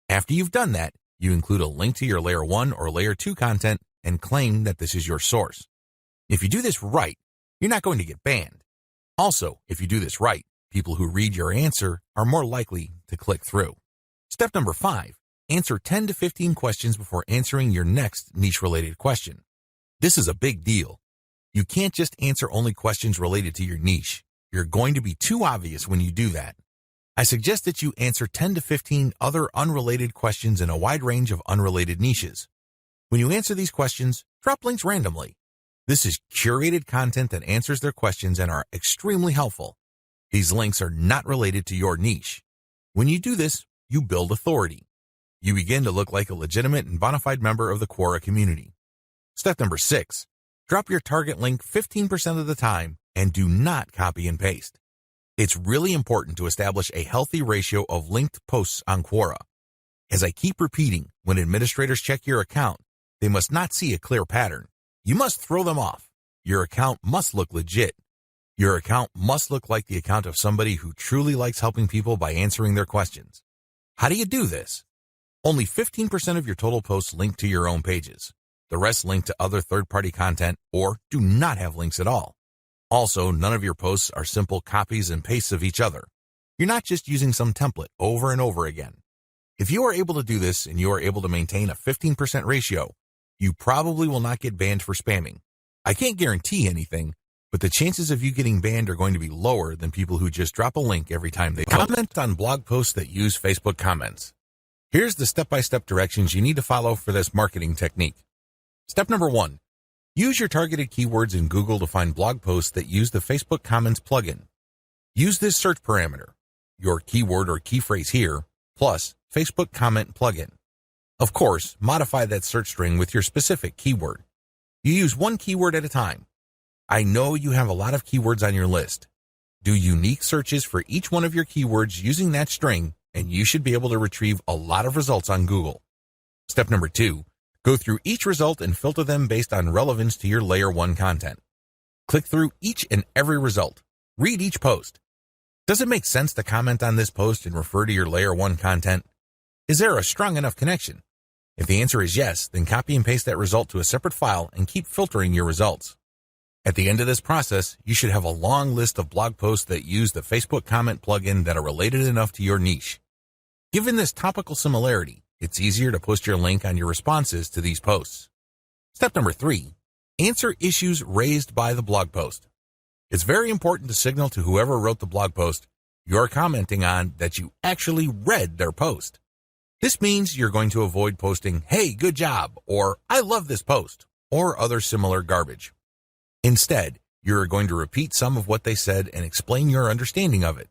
Speaker 1: After you've done that, you include a link to your layer 1 or layer 2 content and claim that this is your source. If you do this right, you're not going to get banned. Also, if you do this right, people who read your answer are more likely to click through. Step number 5, answer 10 to 15 questions before answering your next niche-related question. This is a big deal. You can't just answer only questions related to your niche. You're going to be too obvious when you do that. I suggest that you answer 10 to 15 other unrelated questions in a wide range of unrelated niches. When you answer these questions, drop links randomly. This is curated content that answers their questions and are extremely helpful. These links are not related to your niche. When you do this, you build authority. You begin to look like a legitimate and bona fide member of the Quora community. Step number 6, drop your target link 15% of the time and do not copy and paste. It's really important to establish a healthy ratio of linked posts on Quora. As I keep repeating, when administrators check your account, they must not see a clear pattern. You must throw them off. Your account must look legit. Your account must look like the account of somebody who truly likes helping people by answering their questions. How do you do this? Only 15% of your total posts link to your own pages. The rest link to other third-party content or do not have links at all. Also, none of your posts are simple copies and pastes of each other. You're not just using some template over and over again. If you are able to do this and you are able to maintain a 15% ratio, you probably will not get banned for spamming. I can't guarantee anything, but the chances of you getting banned are going to be lower than people who just drop a link every time they comment on blog posts that use Facebook comments. Here's the step-by-step directions you need to follow for this marketing technique. Step number 1. Use your targeted keywords in Google to find blog posts that use the Facebook Comments plugin. Use this search parameter, your keyword or key phrase here, plus Facebook Comment plugin. Of course, modify that search string with your specific keyword. You use one keyword at a time. I know you have a lot of keywords on your list. Do unique searches for each one of your keywords using that string, and you should be able to retrieve a lot of results on Google. Step number 2. Go through each result and filter them based on relevance to your Layer 1 content. Click through each and every result. Read each post. Does it make sense to comment on this post and refer to your Layer 1 content? Is there a strong enough connection? If the answer is yes, then copy and paste that result to a separate file and keep filtering your results. At the end of this process, you should have a long list of blog posts that use the Facebook Comment plugin that are related enough to your niche. Given this topical similarity, it's easier to post your link on your responses to these posts. Step number 3, answer issues raised by the blog post. It's very important to signal to whoever wrote the blog post you're commenting on that you actually read their post. This means you're going to avoid posting, "Hey, good job," or "I love this post," or other similar garbage. Instead, you're going to repeat some of what they said and explain your understanding of it.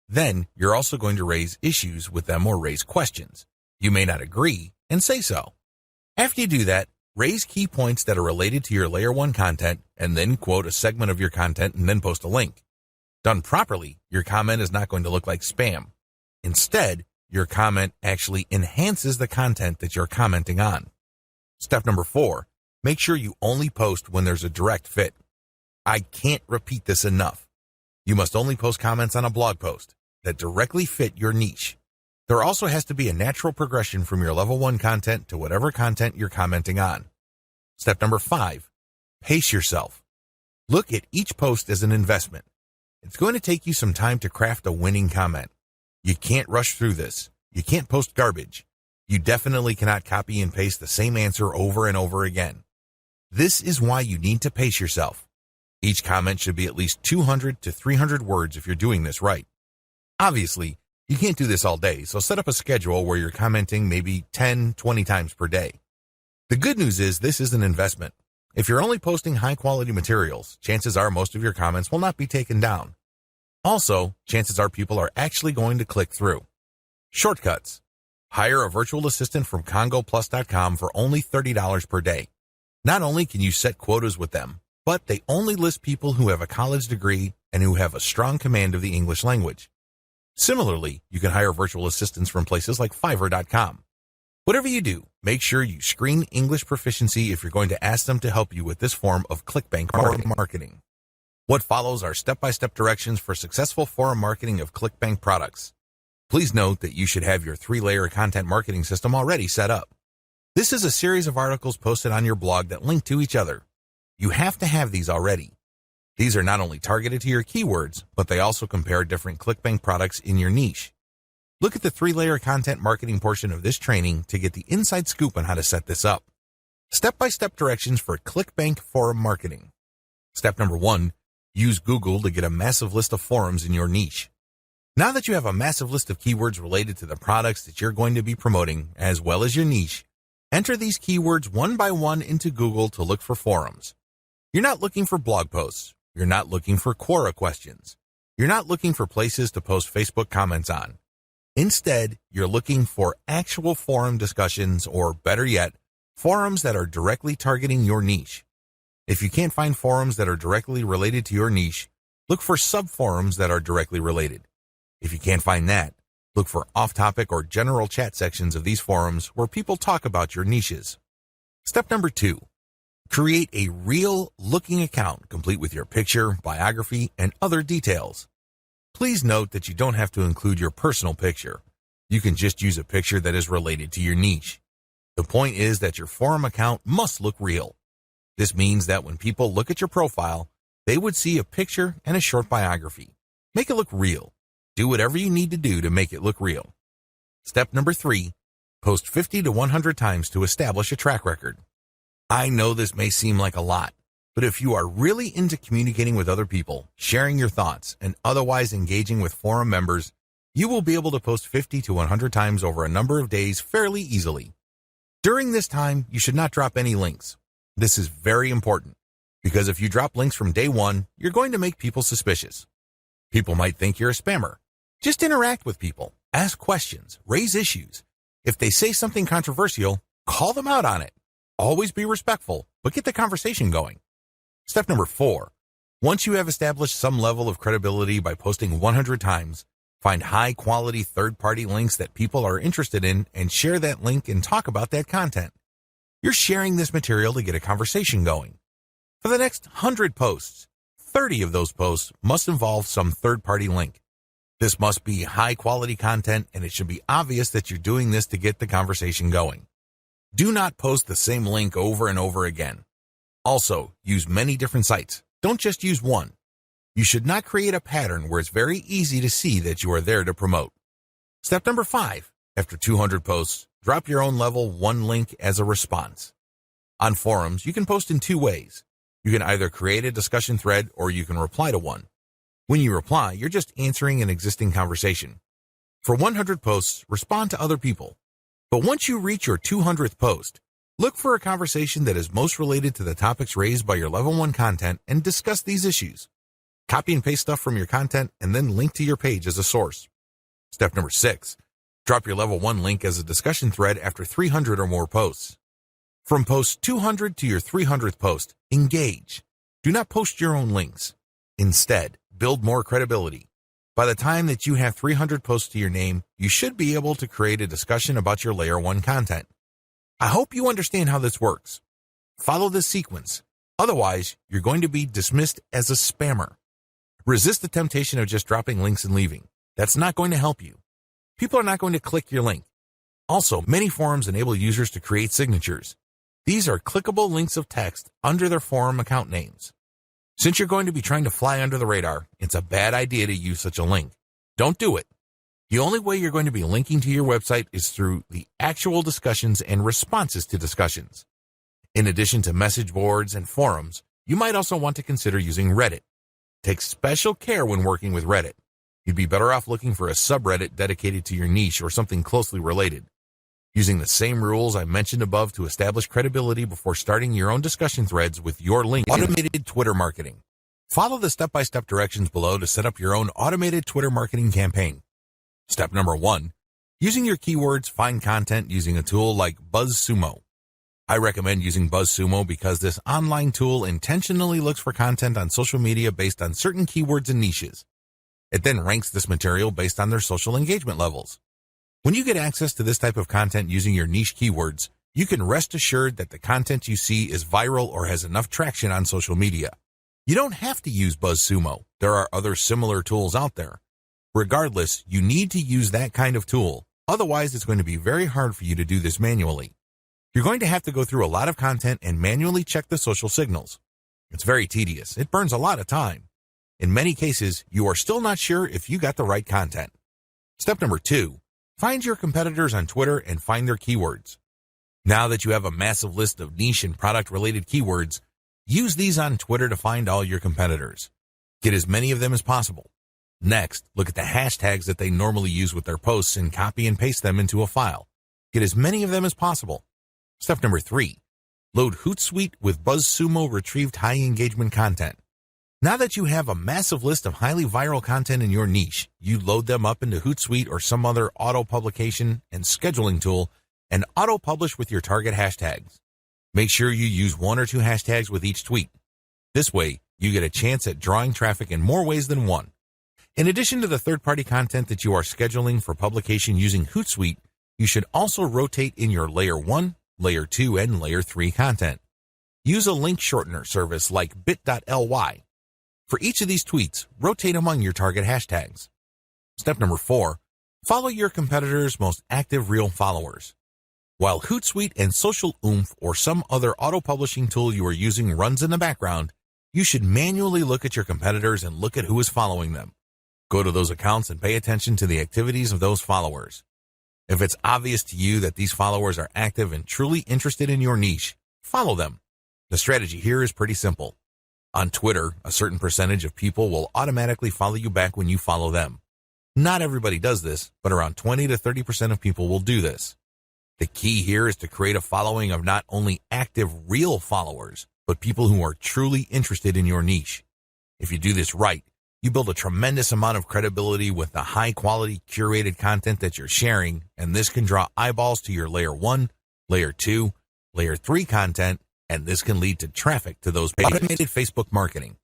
Speaker 1: Then, you're also going to raise issues with them or raise questions. You may not agree, and say so. After you do that, raise key points that are related to your Layer 1 content, and then quote a segment of your content and then post a link. Done properly, your comment is not going to look like spam. Instead, your comment actually enhances the content that you're commenting on. Step number 4, make sure you only post when there's a direct fit. I can't repeat this enough. You must only post comments on a blog post that directly fit your niche. There also has to be a natural progression from your level 1 content to whatever content you're commenting on. Step number 5, pace yourself. Look at each post as an investment. It's going to take you some time to craft a winning comment. You can't rush through this. You can't post garbage. You definitely cannot copy and paste the same answer over and over again. This is why you need to pace yourself. Each comment should be at least 200 to 300 words if you're doing this right. Obviously, you can't do this all day, so set up a schedule where you're commenting maybe 10, 20 times per day. The good news is this is an investment. If you're only posting high-quality materials, chances are most of your comments will not be taken down. Also, chances are people are actually going to click through. Shortcuts. Hire a virtual assistant from CongoPlus.com for only $30 per day. Not only can you set quotas with them, but they only list people who have a college degree and who have a strong command of the English language. Similarly, you can hire virtual assistants from places like Fiverr.com. Whatever you do, make sure you screen English proficiency if you're going to ask them to help you with this form of ClickBank marketing. What follows are step-by-step directions for successful forum marketing of ClickBank products. Please note that you should have your 3-layer content marketing system already set up. This is a series of articles posted on your blog that link to each other. You have to have these already. These are not only targeted to your keywords, but they also compare different ClickBank products in your niche. Look at the 3-layer content marketing portion of this training to get the inside scoop on how to set this up. Step-by-step directions for ClickBank forum marketing. Step number 1, use Google to get a massive list of forums in your niche. Now that you have a massive list of keywords related to the products that you're going to be promoting, as well as your niche, enter these keywords one by one into Google to look for forums. You're not looking for blog posts. You're not looking for Quora questions. You're not looking for places to post Facebook comments on. Instead, you're looking for actual forum discussions, or better yet, forums that are directly targeting your niche. If you can't find forums that are directly related to your niche, look for sub-forums that are directly related. If you can't find that, look for off-topic or general chat sections of these forums where people talk about your niches. Step number 2. Create a real-looking account complete with your picture, biography, and other details. Please note that you don't have to include your personal picture. You can just use a picture that is related to your niche. The point is that your forum account must look real. This means that when people look at your profile, they would see a picture and a short biography. Make it look real. Do whatever you need to do to make it look real. Step number 3, post 50 to 100 times to establish a track record. I know this may seem like a lot, but if you are really into communicating with other people, sharing your thoughts, and otherwise engaging with forum members, you will be able to post 50 to 100 times over a number of days fairly easily. During this time, you should not drop any links. This is very important, because if you drop links from day one, you're going to make people suspicious. People might think you're a spammer. Just interact with people, ask questions, raise issues. If they say something controversial, call them out on it. Always be respectful, but get the conversation going. Step number 4. Once you have established some level of credibility by posting 100 times, find high-quality third-party links that people are interested in and share that link and talk about that content. You're sharing this material to get a conversation going. For the next 100 posts, 30 of those posts must involve some third-party link. This must be high-quality content, and it should be obvious that you're doing this to get the conversation going. Do not post the same link over and over again. Also, use many different sites. Don't just use one. You should not create a pattern where it's very easy to see that you are there to promote. Step number 5. After 200 posts, drop your own level 1 link as a response. On forums, you can post in 2 ways. You can either create a discussion thread or you can reply to one. When you reply, you're just answering an existing conversation. For 100 posts, respond to other people. But once you reach your 200th post, look for a conversation that is most related to the topics raised by your level 1 content and discuss these issues. Copy and paste stuff from your content and then link to your page as a source. Step number 6. Drop your level 1 link as a discussion thread after 300 or more posts. From post 200 to your 300th post, engage. Do not post your own links. Instead, build more credibility. By the time that you have 300 posts to your name, you should be able to create a discussion about your layer 1 content. I hope you understand how this works. Follow this sequence. Otherwise, you're going to be dismissed as a spammer. Resist the temptation of just dropping links and leaving. That's not going to help you. People are not going to click your link. Also, many forums enable users to create signatures. These are clickable links of text under their forum account names. Since you're going to be trying to fly under the radar, it's a bad idea to use such a link. Don't do it. The only way you're going to be linking to your website is through the actual discussions and responses to discussions. In addition to message boards and forums, you might also want to consider using Reddit. Take special care when working with Reddit. You'd be better off looking for a subreddit dedicated to your niche or something closely related. Using the same rules I mentioned above to establish credibility before starting your own discussion threads with your link. Automated Twitter marketing. Follow the step-by-step directions below to set up your own automated Twitter marketing campaign. Step number 1. Using your keywords, find content using a tool like BuzzSumo. I recommend using BuzzSumo because this online tool intentionally looks for content on social media based on certain keywords and niches. It then ranks this material based on their social engagement levels. When you get access to this type of content using your niche keywords, you can rest assured that the content you see is viral or has enough traction on social media. You don't have to use BuzzSumo. There are other similar tools out there. Regardless, you need to use that kind of tool. Otherwise, it's going to be very hard for you to do this manually. You're going to have to go through a lot of content and manually check the social signals. It's very tedious. It burns a lot of time. In many cases, you are still not sure if you got the right content. Step number 2. Find your competitors on Twitter and find their keywords. Now that you have a massive list of niche and product-related keywords, use these on Twitter to find all your competitors. Get as many of them as possible. Next, look at the hashtags that they normally use with their posts and copy and paste them into a file. Get as many of them as possible. Step number 3. Load Hootsuite with BuzzSumo retrieved high engagement content. Now that you have a massive list of highly viral content in your niche, you load them up into Hootsuite or some other auto-publication and scheduling tool and auto-publish with your target hashtags. Make sure you use 1 or 2 hashtags with each tweet. This way, you get a chance at drawing traffic in more ways than one. In addition to the third-party content that you are scheduling for publication using Hootsuite, you should also rotate in your Layer 1, Layer 2, and Layer 3 content. Use a link shortener service like bit.ly. For each of these tweets, rotate among your target hashtags. Step number 4. Follow your competitors' most active real followers. While Hootsuite and Social Oomph or some other auto-publishing tool you are using runs in the background, you should manually look at your competitors and look at who is following them. Go to those accounts and pay attention to the activities of those followers. If it's obvious to you that these followers are active and truly interested in your niche, follow them. The strategy here is pretty simple. On Twitter, a certain percentage of people will automatically follow you back when you follow them. Not everybody does this, but around 20 to 30% of people will do this. The key here is to create a following of not only active real followers, but people who are truly interested in your niche. If you do this right, you build a tremendous amount of credibility with the high-quality curated content that you're sharing, and this can draw eyeballs to your Layer 1, Layer 2, Layer 3 content, and this can lead to traffic to those pages. Automated Facebook marketing.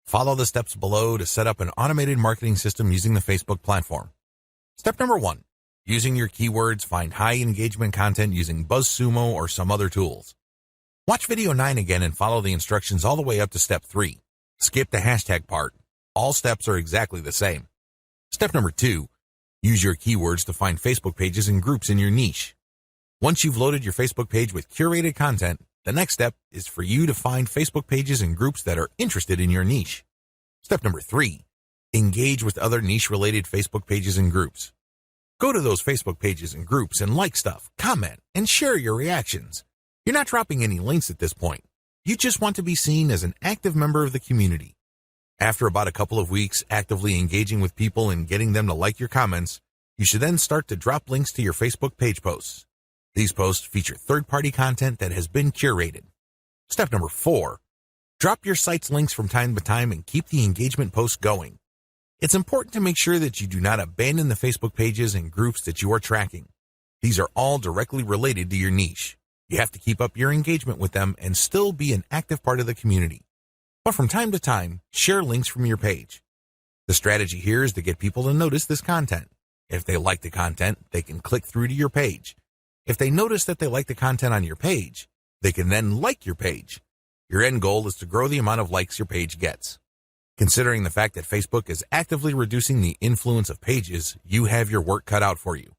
Speaker 1: Follow the steps below to set up an automated marketing system using the Facebook platform. Step number 1. Using your keywords, find high engagement content using BuzzSumo or some other tools. Watch video 9 again and follow the instructions all the way up to step 3. Skip the hashtag part. All steps are exactly the same. Step number 2. Use your keywords to find Facebook pages and groups in your niche. Once you've loaded your Facebook page with curated content, the next step is for you to find Facebook pages and groups that are interested in your niche. Step number 3. Engage with other niche-related Facebook pages and groups. Go to those Facebook pages and groups and like stuff, comment, and share your reactions. You're not dropping any links at this point. You just want to be seen as an active member of the community. After about a couple of weeks actively engaging with people and getting them to like your comments, you should then start to drop links to your Facebook page posts. These posts feature third-party content that has been curated. Step number 4. Drop your site's links from time to time and keep the engagement posts going. It's important to make sure that you do not abandon the Facebook pages and groups that you are tracking. These are all directly related to your niche. You have to keep up your engagement with them and still be an active part of the community. But from time to time, share links from your page. The strategy here is to get people to notice this content. If they like the content, they can click through to your page. If they notice that they like the content on your page, they can then like your page. Your end goal is to grow the amount of likes your page gets. Considering the fact that Facebook is actively reducing the influence of pages, you have your work cut out for you.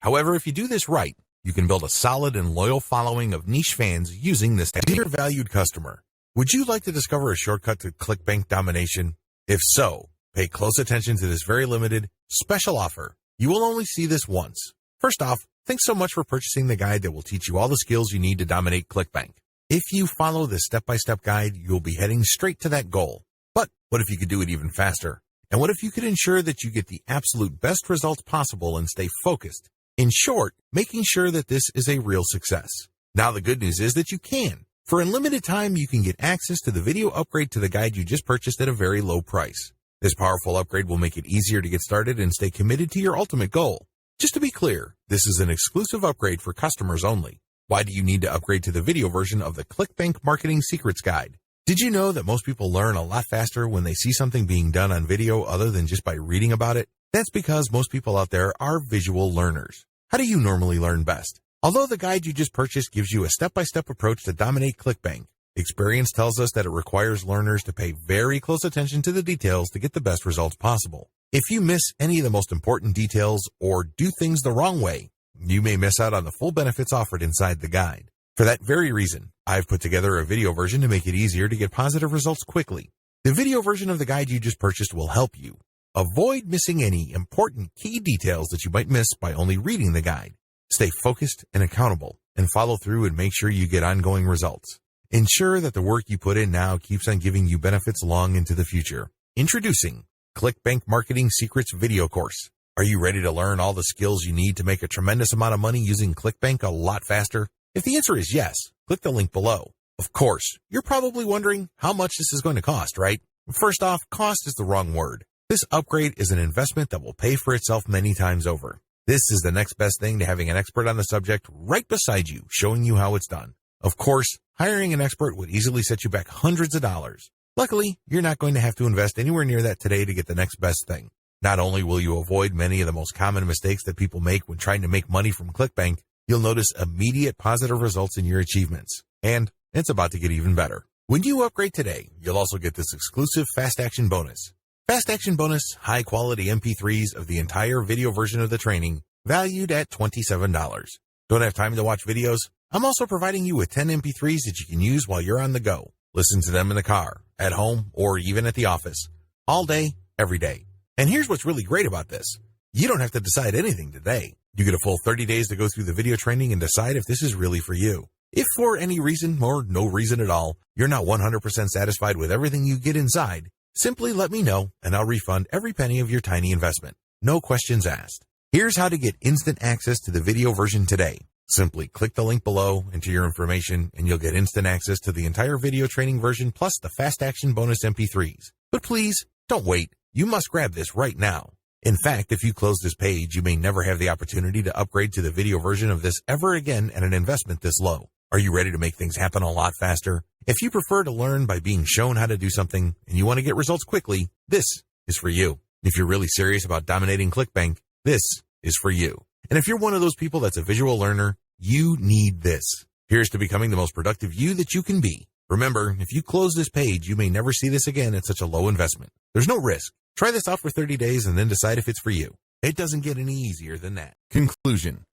Speaker 1: However, if you do this right, you can build a solid and loyal following of niche fans using this technique. Dear valued customer, would you like to discover a shortcut to ClickBank domination? If so, pay close attention to this very limited, special offer. You will only see this once. First off, thanks so much for purchasing the guide that will teach you all the skills you need to dominate ClickBank. If you follow this step-by-step guide, you'll be heading straight to that goal. But what if you could do it even faster? And what if you could ensure that you get the absolute best results possible and stay focused? In short, making sure that this is a real success. Now the good news is that you can. For a limited time, you can get access to the video upgrade to the guide you just purchased at a very low price. This powerful upgrade will make it easier to get started and stay committed to your ultimate goal. Just to be clear, this is an exclusive upgrade for customers only. Why do you need to upgrade to the video version of the ClickBank Marketing Secrets Guide? Did you know that most people learn a lot faster when they see something being done on video other than just by reading about it? That's because most people out there are visual learners. How do you normally learn best? Although the guide you just purchased gives you a step-by-step approach to dominate ClickBank, experience tells us that it requires learners to pay very close attention to the details to get the best results possible. If you miss any of the most important details or do things the wrong way, you may miss out on the full benefits offered inside the guide. For that very reason, I've put together a video version to make it easier to get positive results quickly. The video version of the guide you just purchased will help you. Avoid missing any important key details that you might miss by only reading the guide. Stay focused and accountable, and follow through and make sure you get ongoing results. Ensure that the work you put in now keeps on giving you benefits long into the future. Introducing ClickBank Marketing Secrets video course. Are you ready to learn all the skills you need to make a tremendous amount of money using ClickBank a lot faster? If the answer is yes, click the link below. Of course, you're probably wondering how much this is going to cost, right? First off, cost is the wrong word. This upgrade is an investment that will pay for itself many times over. This is the next best thing to having an expert on the subject right beside you, showing you how it's done. Of course, hiring an expert would easily set you back hundreds of dollars. Luckily, you're not going to have to invest anywhere near that today to get the next best thing. Not only will you avoid many of the most common mistakes that people make when trying to make money from ClickBank, you'll notice immediate positive results in your achievements. And it's about to get even better. When you upgrade today, you'll also get this exclusive Fast Action bonus. Fast Action bonus, high-quality MP3s of the entire video version of the training, valued at $27. Don't have time to watch videos? I'm also providing you with 10 MP3s that you can use while you're on the go. Listen to them in the car, at home, or even at the office. All day, every day. And here's what's really great about this. You don't have to decide anything today. You get a full 30 days to go through the video training and decide if this is really for you. If for any reason, or no reason at all, you're not 100% satisfied with everything you get inside, simply let me know and I'll refund every penny of your tiny investment. No questions asked. Here's how to get instant access to the video version today. Simply click the link below, enter your information, and you'll get instant access to the entire video training version plus the Fast Action bonus MP3s. But please, don't wait. You must grab this right now. In fact, if you close this page, you may never have the opportunity to upgrade to the video version of this ever again at an investment this low. Are you ready to make things happen a lot faster? If you prefer to learn by being shown how to do something and you want to get results quickly, this is for you. If you're really serious about dominating ClickBank, this is for you. And if you're one of those people that's a visual learner, you need this. Here's to becoming the most productive you that you can be. Remember, if you close this page, you may never see this again at such a low investment. There's no risk. Try this out for 30 days and then decide if it's for you. It doesn't get any easier than that. Conclusion.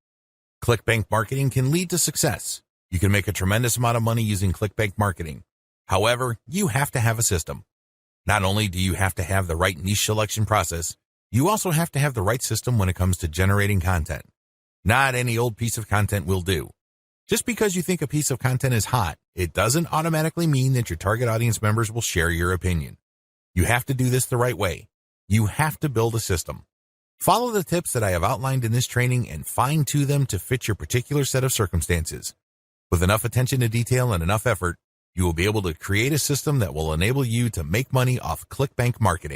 Speaker 1: ClickBank marketing can lead to success. You can make a tremendous amount of money using ClickBank marketing. However, you have to have a system. Not only do you have to have the right niche selection process, you also have to have the right system when it comes to generating content. Not any old piece of content will do. Just because you think a piece of content is hot, it doesn't automatically mean that your target audience members will share your opinion. You have to do this the right way. You have to build a system. Follow the tips that I have outlined in this training and fine-tune them to fit your particular set of circumstances. With enough attention to detail and enough effort, you will be able to create a system that will enable you to make money off ClickBank marketing.